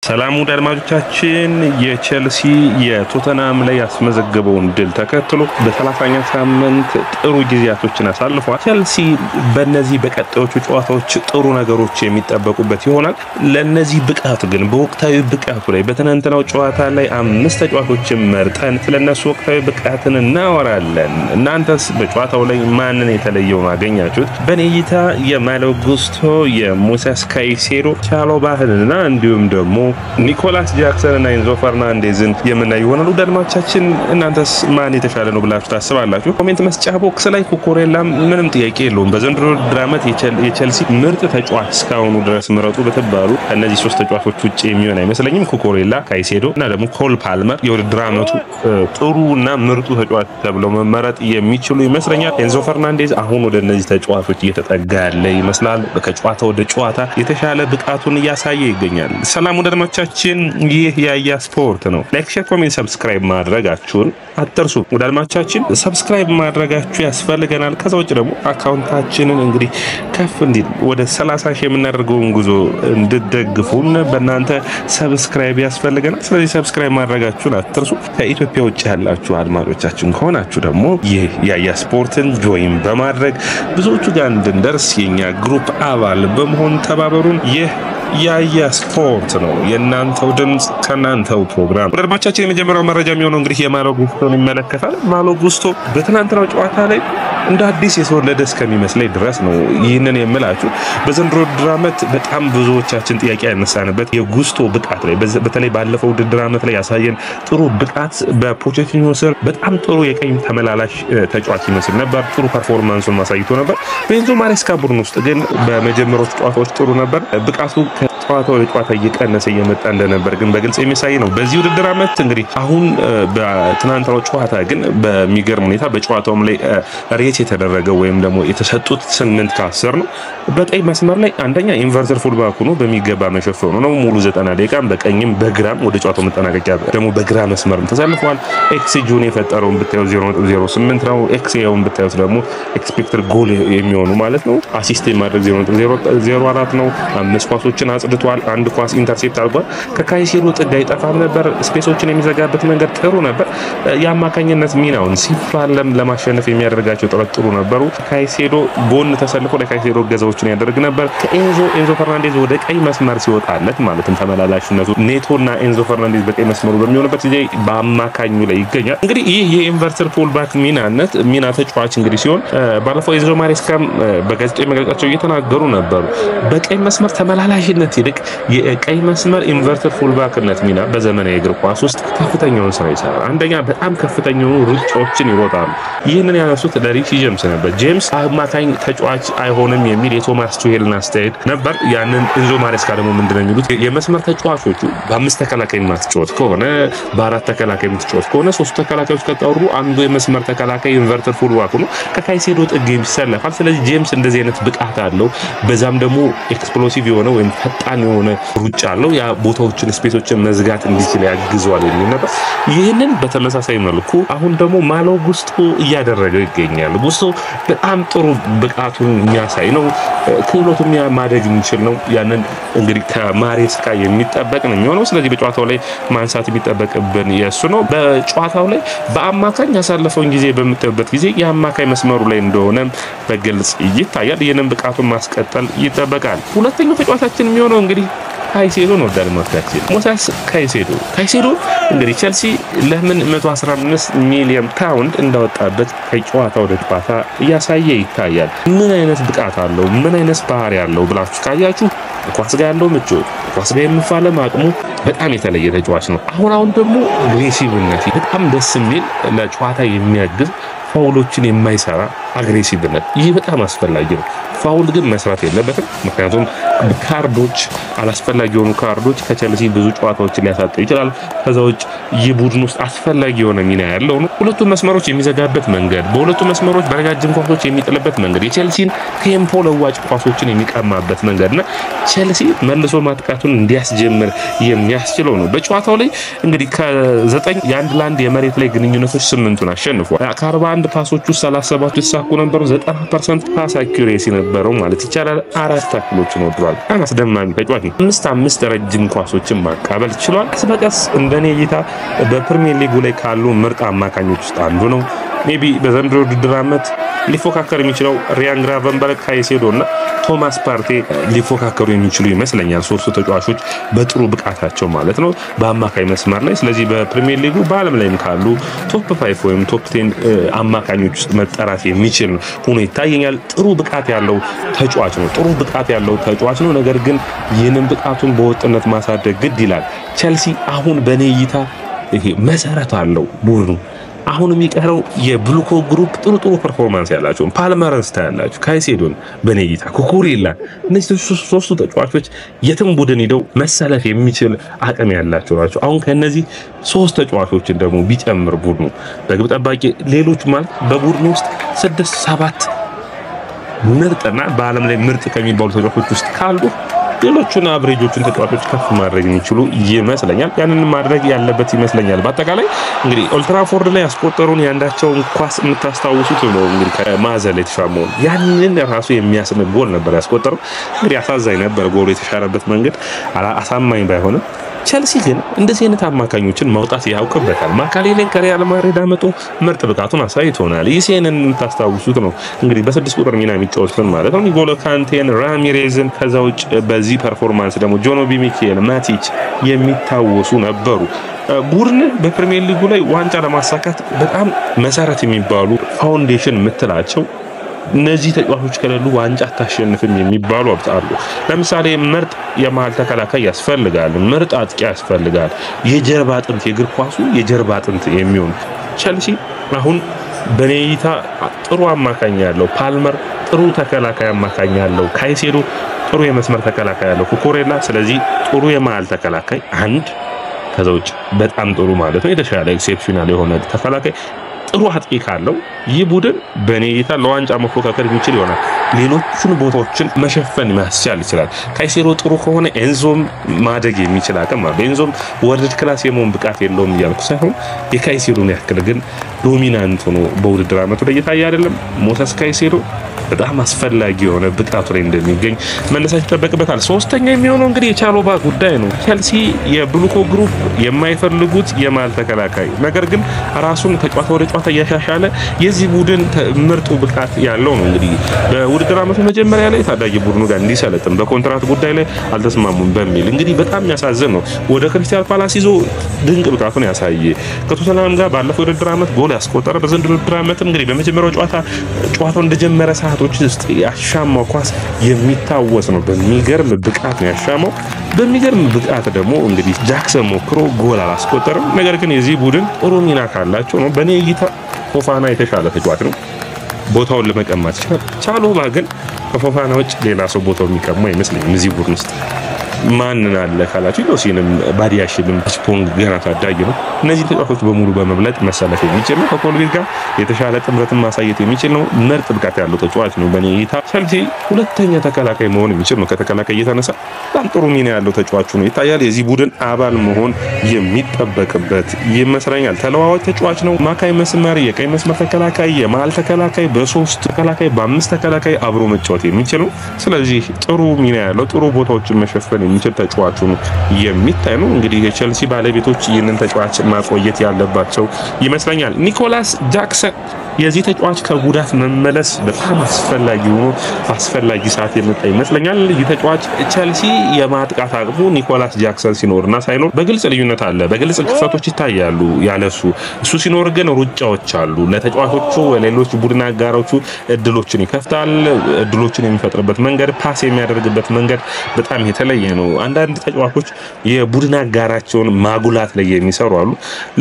ሰላም ውድ አድማጮቻችን የቼልሲ የቶተንሃም ላይ ያስመዘገበውን ድል ተከትሎ በ30ኛ ሳምንት ጥሩ ጊዜያቶችን አሳልፏል። ቼልሲ በእነዚህ በቀጣዮቹ ጨዋታዎች ጥሩ ነገሮች የሚጠበቁበት ይሆናል። ለነዚህ ብቃት ግን በወቅታዊ ብቃቱ ላይ በትናንትናው ጨዋታ ላይ 5 ተጫዋቾችን መርጠን ስለነሱ ወቅታዊ ብቃትን እናወራለን። እናንተስ በጨዋታው ላይ ማንን የተለየው ማገኛችሁት? በኔይታ የማሎ ጉስቶ የሞሴስ ካይሴዶ ቻሎባህልና እንዲሁም ደግሞ ኒኮላስ ጃክሰን እና ኤንዞ ፈርናንዴዝን የምናይ ይሆናል። አድማጮቻችን እናንተስ ማን የተሻለ ነው ብላችሁ ታስባላችሁ? ኮሜንት መስጫ ቦክስ ላይ ኩኩሬላ ምንም ጥያቄ የለውም በዘንድሮ ድራመት የቼልሲ ምርጥ ተጫዋች እስካሁኑ ድረስ ምረጡ በተባሉ እነዚህ 3 ተጫዋቾች ውጪ የሚሆን አይመስለኝም። ኩኩሬላ፣ ካይሴዶ እና ደግሞ ኮል ፓልመር የውድድር ዓመቱ ጥሩና ምርጡ ተጫዋች ተብለው መመረጥ የሚችሉ ይመስለኛል። ኤንዞ ፈርናንዴዝ አሁን ወደ እነዚህ ተጫዋቾች እየተጠጋ ያለ ይመስላል። ከጨዋታ ወደ ጨዋታ የተሻለ ብቃቱን እያሳየ ይገኛል። ሰላም ወዳጆቻችን ይህ ያያ ስፖርት ነው። ላይክ፣ ሼር፣ ኮሜንት ሰብስክራይብ ማድረጋችሁን አትርሱ። ወዳጆቻችን ሰብስክራይብ ማድረጋችሁ ያስፈልገናል። ከዛ ውጭ ደግሞ አካውንታችንን እንግዲህ ከፍ እንዲል ወደ 30,000 የምናደርገውን ጉዞ እንድትደግፉን በእናንተ ሰብስክራይብ ያስፈልገናል። ስለዚህ ሰብስክራይብ ማድረጋችሁን አትርሱ። ከኢትዮጵያ ውጭ ያላችሁ አድማጮቻችን ከሆናችሁ ደግሞ ይህ ያያ ስፖርትን ጆይን በማድረግ ብዙዎቹ ጋር እንድንደርስ የኛ ግሩፕ አባል በመሆን ተባበሩን። ይህ ያያ ስፖርት ነው። የናንተው ድምጽ ከናንተው ፕሮግራም። ወዳጆቻችን የመጀመሪያው መረጃ የሚሆነው እንግዲህ የማሎ ጉስቶን ይመለከታል። ማሎ ጉስቶ በትናንትናው ጨዋታ ላይ እንደ አዲስ የተወለደ እስከሚመስለኝ ድረስ ነው ይህንን የምላችሁ። በዘንድሮ ድራመት በጣም ብዙዎቻችን ጥያቄ ያነሳንበት የጉስቶ ብቃት ላይ በተለይ ባለፈው ውድድር ዓመት ላይ ያሳየን ጥሩ ብቃት በፖቼቲኖ ስር በጣም ጥሩ የቀኝ ተመላላሽ ተጫዋች ይመስል ነበር። ጥሩ ፐርፎርማንሱን ማሳይቶ ነበር። በኤንዞ ማሬስካ ቡድን ውስጥ ግን በመጀመሪያዎቹ ጨዋታዎች ጥሩ ነበር። ብቃቱ ከጨዋታ ወደ ጨዋታ እየቀነሰ እየመጣ እንደነበር ግን በግልጽ የሚያሳይ ነው። በዚህ ውድድር ዓመት እንግዲህ አሁን በትናንትናው ጨዋታ ግን በሚገርም ሁኔታ በጨዋታውም ላይ ሬት የተደረገው ወይም ደግሞ የተሰጡት 8 ከ10 ነው። በቀኝ መስመር ላይ አንደኛ ኢንቨርተር ፉልባክ ሆኖ በሚገባ መሸፈኑ ነው። ሙሉ 90 ደቂቃ በቀኝም በግራም ወደ ጨዋታው መጠናቀቂያ ደግሞ በግራ መስመርም ተሰልፏል። ኤክስጂውን የፈጠረውን ብታዩ 0.08 ነው። ኤክስኤውን ብታዩት ደግሞ ኤክስፔክትድ ጎል የሚሆኑ ማለት ነው። አሲስት የማድረግ 0.04 ነው። 5 ኳሶችን አጽድቷል። 1 ኳስ ኢንተርሴፕት አድርጓል። ከካይሴዶ ጥግ አይጠፋም ነበር። ስፔሶችን የሚዘጋበት መንገድ ጥሩ ነበር። የአማካኝነት ሚናውን ሲፋለም ለማሸነፍ የሚያደርጋቸው ጥረት ጥሩ ነበሩ። ካይሴዶ ጎን ተሰልፎ ለካይሴዶ ገዛዎችን ያደርግ ነበር። ከኤንዞ ፈርናንዴዝ ወደ ቀኝ መስመር ሲወጣለት ማለትም ተመላላሽነቱ ኔቶና ኤንዞ ፈርናንዴዝ በቀኝ መስመሩ በሚሆንበት ጊዜ በአማካኙ ላይ ይገኛል። እንግዲህ ይህ የኢንቨርተር ፉልባክ ሚና ተጫዋች እንግዲህ ሲሆን ባለፈው ኤንዞ ማሬስካም በጋዜጣዊ መግለጫቸው እየተናገሩ ነበሩ። በቀኝ መስመር ተመላላሽነት ይልቅ የቀኝ መስመር ኢንቨርተር ፉልባክነት ሚና በዘመናዊ እግር ኳስ ውስጥ ከፍተኛውን ስራ ይሰራል። አንደኛ በጣም ከፍተኛውን ሩጫዎችን ይሮጣሉ። ይህንን ያነሱት ለሪቺ ጄምስ ነበር። ጄምስ አማካኝ ተጫዋች አይሆንም የሚል የቶማስ ቱሄልን አስተያየት ነበር። ያንን ኤንዞ ማሬስካ ደግሞ ምንድነው የሚሉት የመስመር ተጫዋቾቹ በ5 ተከላካይ ማትጫወት ከሆነ በ4 ተከላካይ ማትጫወት ከሆነ 3 ተከላካዮች ከቀሩ አንዱ የመስመር ተከላካይ ኢንቨርተር ፉልባክ ነው ከካይሴዶ ጥግ ይሰለፋል። ስለዚህ ጄምስ እንደዚህ አይነት ብቃት አለው። በዛም ደግሞ ኤክስፕሎሲቭ የሆነ ወይም ፈጣን የሆነ ሩጫ አለው። ያ ቦታዎችን ስፔሶችን መዝጋት እንዲችል ያግዟል የሚል ነበር። ይህንን በተመሳሳይ መልኩ አሁን ደግሞ ማሎ ጉስቶ እያደረገው ይገኛል። ጉስቶ በጣም ጥሩ ብቃቱን የሚያሳይ ነው። ክህሎቱን ማደግ የሚችል ነው። ያንን እንግዲህ ከማሬስካ የሚጠበቅ ነው የሚሆነው። ስለዚህ በጨዋታው ላይ ማንሳት የሚጠበቅብን የሱ ነው። በጨዋታው ላይ በአማካኝ ያሳለፈውን ጊዜ በምታዩበት ጊዜ የአማካኝ መስመሩ ላይ እንደሆነ በግልጽ ይታያል። ይህንን ብቃቱን ማስቀጠል ይጠበቃል። ሁለተኛው ተጫዋቻችን የሚሆነው እንግዲህ ካይሴዶ ነው። ዳልማካችን ሞሴስ ካይሴዶ እንግዲህ ቼልሲ ለምን 115 ሚሊዮን ፓውንድ እንዳወጣበት ከጨዋታ ወደ ጨዋታ እያሳየ ይታያል። ምን አይነት ብቃት አለው፣ ምን አይነት ባህሪ ያለው ብላችሁ ካያችሁ ኳስ ጋር ያለው ምቾት፣ ኳስ ጋር የሚፋለም አቅሙ በጣም የተለየ ተጫዋች ነው። አሁን ደግሞ አግሬሲቭነት በጣም ደስ የሚል ለጨዋታ የሚያግዝ ፋውሎችን የማይሰራ አግሬሲቭነት ይህ በጣም አስፈላጊ ነው። ፋውል ግን መስራት የለበትም። ምክንያቱም ካርዶች አላስፈላጊ የሆኑ ካርዶች ከቼልሲ ብዙ ጨዋታዎችን ሊያሳጣ ይችላል። ከዛ ውጭ የቡድን ውስጥ አስፈላጊ የሆነ ሚና ያለው ነው። ሁለቱ መስመሮች የሚዘጋበት መንገድ፣ በሁለቱ መስመሮች በረጃጅም ኳሶች የሚጥልበት መንገድ፣ የቼልሲን ቴምፖ ለዋጭ ኳሶችን የሚቀማበት መንገድና ቼልሲ መልሶ ማጥቃቱን እንዲያስጀምር የሚያስችለው ነው። በጨዋታው ላይ እንግዲህ ከ9 የአንድ ለአንድ የመሬት ላይ ግንኙነቶች 8ቱን አሸንፏል። ከ41 ፓሶች ውስጥ 37 ተሳኩ ነበሩ። 90% ፓስ አኩሬሲ ነበር የነበረው ማለት ይቻላል 4 ታክሎችን ወድሯል። አስደማሚ ተጫዋች ነው። 5 ረጅም ኳሶችን ማቃበል ችሏል። በቀስ እንደኔ እይታ በፕሪሚየር ሊጉ ላይ ካሉ ምርጥ አማካኞች ውስጥ አንዱ ነው። ሜቢ በዘንድሮ ውድድር ዓመት ሊፎካከር የሚችለው ሪያን ግራቨንበርግ፣ ካይሴዶና ቶማስ ፓርቴ ሊፎካከሩ የሚችሉ ይመስለኛል። ሶስቱ ተጫዋቾች በጥሩ ብቃታቸው ማለት ነው በአማካይ መስመር ላይ። ስለዚህ በፕሪሚየር ሊጉ በዓለም ላይም ካሉ ቶፕ 5 ወይም ቶፕ 10 አማካኞች ውስጥ መጠራት የሚችል ሆኖ ይታየኛል። ጥሩ ብቃት ያለው ተጫዋች ነው። ነገር ግን ይህንን ብቃቱን በወጥነት ማሳደግ ግድ ይላል። ቸልሲ አሁን በኔ እይታ ይሄ መሰረት አለው ቡድኑ። አሁን የሚቀረው የብሉኮ ግሩፕ ጥሩ ፐርፎርማንስ ያላቸው ፓልመርን ስታያላችሁ፣ ካይሴዶን በኔ እይታ ኩኩሬላ፣ እነዚህ ሶስቱ ተጫዋቾች የትም ቡድን ሄደው መሰለፍ የሚችል አቅም ያላቸው ናቸው። አሁን ከነዚህ 3 ተጫዋቾችን ደግሞ ቢጨምር ቡድኑ በግብ ጠባቂ ሌሎች ማለት በቡድኑ ውስጥ 6-7 ምርጥና በዓለም ላይ ምርጥ ከሚባሉ ተጫዋቾች ውስጥ ካሉ ሌሎቹን አብሬጆቹን ተጫዋቾች ከፍ ማድረግ የሚችሉ ይመስለኛል። ያንን ማድረግ ያለበት ይመስለኛል። በአጠቃላይ እንግዲህ ኦልድ ትራፎርድ ላይ ያስቆጠሩን ያንዳቸውን ኳስ የምታስታውሱት ነው። እንግዲህ ከማዕዘን ላይ የተሻመው ያንን ራሱ የሚያስንቅ ጎል ነበር ያስቆጠረው። እንግዲህ አሳዛኝ ነበር ጎሉ የተሻረበት መንገድ አሳማኝ ባይሆንም ቸልሲ ግን እንደዚህ አይነት አማካኞችን ማውጣት ያውቅበታል። ማካሌሌን ከሪያል ማድሪድ አመጡ ምርጥ ብቃቱን አሳይቶናል። ኢሴንን የምታስታውሱት ነው እንግዲህ በ6 ቁጥር ሚና የሚጫወቱን ማለት ነው። ኒጎሎ ካንቴን፣ ራሚሬዝን ከዛ ውጭ በዚህ ፐርፎርማንስ ደግሞ ጆኖቢ ሚኬል፣ ማቲች የሚታወሱ ነበሩ። ቡድን በፕሪሚየር ሊጉ ላይ ዋንጫ ለማሳካት በጣም መሰረት የሚባሉ ፋውንዴሽን የምትላቸው እነዚህ ተጫዋቾች ከሌሉ ዋንጫ አታሸንፍም የሚባሉ አሉ። ለምሳሌ ምርጥ የመሃል ተከላካይ ያስፈልጋል፣ ምርጥ አጥቂ ያስፈልጋል፣ የጀርባ አጥንት የእግር ኳሱ የጀርባ አጥንት የሚሆን ቸልሲ አሁን በኔ እይታ ጥሩ አማካኝ ያለው ፓልመር፣ ጥሩ ተከላካይ አማካኝ ያለው ካይሴዶ፣ ጥሩ የመስመር ተከላካይ ያለው ኩኩሬላ። ስለዚህ ጥሩ የመሃል ተከላካይ አንድ፣ ከዛ ውጭ በጣም ጥሩ ማለት ነው የተሻለ ኤክሴፕሽናል የሆነ ተከላካይ ጥሩ አጥቂ ካለው ይህ ቡድን በኔ እይታ ለዋንጫ መፎካከር የሚችል ይሆናል። ሌሎቹን ቦታዎችን መሸፈን ማስቻል ይችላል። ካይሴዶ ጥሩ ከሆነ ኤንዞም ማደግ የሚችል አቅም አለ። ኤንዞም ወርልድ ክላስ የመሆን ብቃት የለውም እያልኩ ሳይሆን የካይሴዶን ያክል ግን ዶሚናንት ሆኖ በውድድር ዓመቱ ላይ እየታየ አይደለም። ሞሰስ ካይሴዶ በጣም አስፈላጊ የሆነ ብቃቱ ላይ እንደሚገኝ መነሳት ይጠበቅበታል። ሶስተኛ የሚሆነው እንግዲህ የቻሎባ ጉዳይ ነው። ቸልሲ የብሉኮ ግሩፕ የማይፈልጉት የማል ተከላካይ ነገር ግን ራሱን ከጨዋታ ወደ ጨዋታ እያሻሻለ የዚህ ቡድን ምርጡ ብቃት ያለው ነው። እንግዲህ በውድድር ዓመቱ መጀመሪያ ላይ ታዳጊ ቡድኑ ጋር እንዲሰለጥን በኮንትራት ጉዳይ ላይ አልተስማሙም በሚል እንግዲህ በጣም የሚያሳዝን ነው። ወደ ክሪስታል ፓላስ ይዞ ድንቅ ብቃቱን ያሳየ ከቶተንሃም ጋር ባለፈው ውድድር ዓመት ጎል ያስቆጠረ በዘንድሮው ውድድር ዓመት እንግዲህ በመጀመሪያው ጨዋታው እንደጀመረ ሰዓቶች ውስጥ ያሻማው ኳስ የሚታወስ ነው። በሚገርም ብቃት ነው ያሻማው። በሚገርም ብቃት ደግሞ እንግዲህ ጃክሰን ሞክሮ ጎል አላስቆጠረም። ነገር ግን የዚህ ቡድን ጥሩ ሚና ካላቸው ነው በኔ እይታ ፎፋና የተሻለ ተጫዋች ነው። ቦታውን ለመቀማት ይችላል። ቻሎባ ግን ከፎፋና ውጭ ሌላ ሰው ቦታው የሚቀማ አይመስለኝም እዚህ ቡድን ውስጥ። ማንን አለ ካላችሁ ሎሲንም ባዲያሽንም ስፖንግ ገና ታዳጊ ነው። እነዚህ ተጫዋቾች በሙሉ በመብለጥ መሰለፍ የሚችል ነው። ከኮልቪት ጋር የተሻለ ጥምረትን ማሳየት የሚችል ነው። ምርጥ ብቃት ያለው ተጫዋች ነው። በኔ እይታ ቸልሲ ሁለተኛ ተከላካይ መሆን የሚችል ነው። ከተከላካይ እየተነሳ በጣም ጥሩ ሚና ያለው ተጫዋች ነው ይታያል። የዚህ ቡድን አባል መሆን የሚጠበቅበት ይመስለኛል። ተለዋዋጭ ተጫዋች ነው። ማካይ መስመር፣ የቀይ መስመር ተከላካይ፣ የመሃል ተከላካይ፣ በ3 ተከላካይ፣ በ5 ተከላካይ አብሮ መጫወት የሚችል ነው። ስለዚህ ጥሩ ሚና ያለው ጥሩ ቦታዎችን መሸፈን የሚችል ተጫዋቹ ነው የሚታይ ነው። እንግዲህ የቸልሲ ባለቤቶች ይህንን ተጫዋች ማቆየት ያለባቸው ይመስለኛል። ኒኮላስ ጃክሰን የዚህ ተጫዋች ከጉዳት መመለስ በጣም አስፈላጊ ሆኖ አስፈላጊ ሰዓት የመጣ ይመስለኛል። ይህ ተጫዋች ቸልሲ የማጥቃት አቅሙ ኒኮላስ ጃክሰን ሲኖርና ሳይኖር በግልጽ ልዩነት አለ። በግልጽ ክፍተቶች ይታያሉ ያለሱ። እሱ ሲኖር ግን ሩጫዎች አሉ። ለተጫዋቾቹ ሌሎች ቡድን አጋሮቹ እድሎችን ይከፍታል። እድሎችን የሚፈጥርበት መንገድ፣ ፓስ የሚያደርግበት መንገድ በጣም የተለየ ነው። አንዳንድ ተጫዋቾች የቡድን አጋራቸውን ማጉላት ላይ የሚሰሩ አሉ።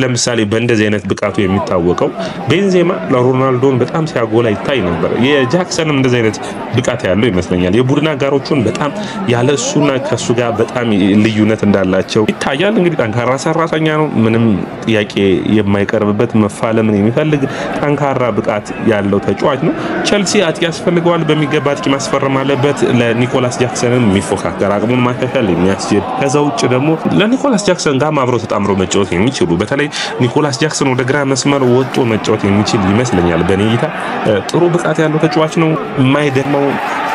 ለምሳሌ በእንደዚህ አይነት ብቃቱ የሚታወቀው ቤንዜማ ሮናልዶን በጣም ሲያጎላ ይታይ ነበር። የጃክሰንም እንደዚህ አይነት ብቃት ያለው ይመስለኛል። የቡድን አጋሮቹን በጣም ያለሱና ከሱ ጋር በጣም ልዩነት እንዳላቸው ይታያል። እንግዲህ ጠንካራ ሰራተኛ ነው። ምንም ጥያቄ የማይቀርብበት መፋለምን የሚፈልግ ጠንካራ ብቃት ያለው ተጫዋች ነው። ቸልሲ አጥቂ ያስፈልገዋል። በሚገባ አጥቂ ማስፈረም አለበት። ለኒኮላስ ጃክሰንም የሚፎካከር አቅሙን ማሻሻል የሚያስችል ከዛ ውጭ ደግሞ ለኒኮላስ ጃክሰን ጋር አብረው ተጣምረው መጫወት የሚችሉ በተለይ ኒኮላስ ጃክሰን ወደ ግራ መስመር ወጥቶ መጫወት የሚችል ይመስለኛል። በኔ እይታ ጥሩ ብቃት ያለው ተጫዋች ነው። የማይደማው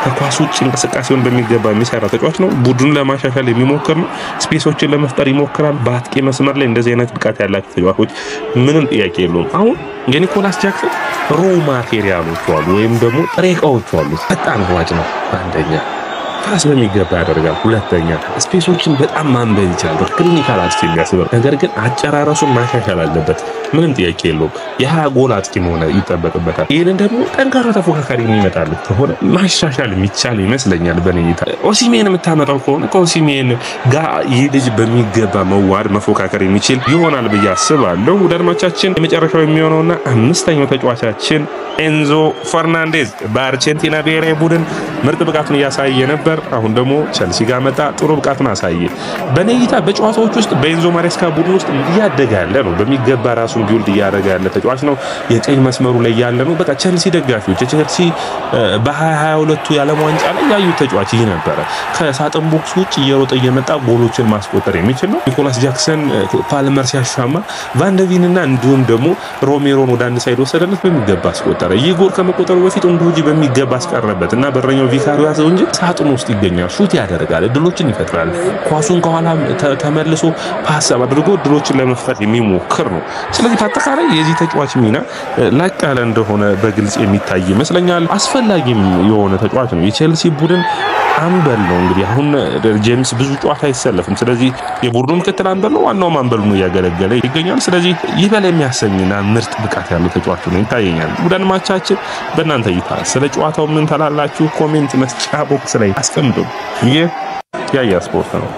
ከኳስ ውጭ እንቅስቃሴውን በሚገባ የሚሰራ ተጫዋች ነው። ቡድኑን ለማሻሻል የሚሞክር ነው። ስፔሶችን ለመፍጠር ይሞክራል። በአጥቂ መስመር ላይ እንደዚህ አይነት ብቃት ያላቸው ተጫዋቾች ምንም ጥያቄ የለውም። አሁን የኒኮላስ ጃክሰን ሮ ማቴሪያሎች አሉ ወይም ደግሞ ጥሬ ዕቃዎች አሉ። በጣም ሯጭ ነው። አንደኛ ፓስ በሚገባ ያደርጋል። ሁለተኛ ስፔሶችን በጣም ማንበብ ይችላል። ክሊኒካል አጥቂ የሚያስበር ነገር ግን አጨራረሱን ማሻሻል አለበት። ምንም ጥያቄ የለውም። የ20 ጎል አጥቂ መሆን ይጠበቅበታል። ይሄንን ደግሞ ጠንካራ ተፎካካሪ የሚመጣለት ከሆነ ማሻሻል የሚቻል ይመስለኛል በኔ እይታ። ኦሲሜን የምታመጣው ከሆነ ከኦሲሜን ጋር ይህ ልጅ በሚገባ መዋድ መፎካከር የሚችል ይሆናል ብዬ አስባለሁ። ወዳጆቻችን የመጨረሻው የሚሆነውና አምስተኛው ተጫዋቻችን ኤንዞ ፈርናንዴዝ በአርጀንቲና ብሔራዊ ቡድን ምርጥ ብቃቱን እያሳየ ነበር። አሁን ደግሞ ቸልሲ ጋር መጣ፣ ጥሩ ብቃቱን አሳየ። በኔ እይታ በጨዋታዎች ውስጥ በኤንዞ ማሬስካ ቡድን ውስጥ እያደገ ያለ ነው። በሚገባ ራሱን ቢውልድ እያደረገ ያለ ተጫዋች ነው። የቀኝ መስመሩ ላይ ያለ ነው። በቃ ቸልሲ ደጋፊዎች ቸልሲ በ2022 የዓለም ዋንጫ ላይ ያዩት ተጫዋች ይህ ነበረ። ከሳጥን ቦክስ ውጭ እየሮጠ እየመጣ ጎሎችን ማስቆጠር የሚችል ነው። ኒኮላስ ጃክሰን ፓልመር ሲያሻማ ቫንደቪንና እንዲሁም ደግሞ ሮሜሮን ወደ አንድ ሳይድ ወሰደለት፣ በሚገባ አስቆጠረ። ይህ ጎል ከመቆጠሩ በፊት እንዶጂ በሚገባ አስቀረበት እና በረኛው ቪካሪዮ ያዘው እንጂ ሳጥን ውስጥ ይገኛል። ሹት ያደርጋል፣ እድሎችን ይፈጥራል። ኳሱን ከኋላ ተመልሶ ፓስ አድርጎ እድሎችን ለመፍጠር የሚሞክር ነው። ስለዚህ በአጠቃላይ የዚህ ተጫዋች ሚና ላቅ ያለ እንደሆነ በግልጽ የሚታይ ይመስለኛል። አስፈላጊም የሆነ ተጫዋች ነው። የቼልሲ ቡድን አምበል ነው። እንግዲህ አሁን ጄምስ ብዙ ጨዋታ አይሰለፍም። ስለዚህ የቡድኑ ምክትል አምበል ነው። ዋናው አምበል ነው ያገለገለ ይገኛል። ስለዚህ ይበል የሚያሰኝና ምርጥ ብቃት ያለው ተጫዋች ነው ይታየኛል። ወዳጆቻችን በእናንተ እይታ ስለ ጨዋታው ምን ተላላችሁ? ኮሜንት መስጫ ቦክስ ላይ አስቀምጡ። ይህ ያያ ስፖርት ነው።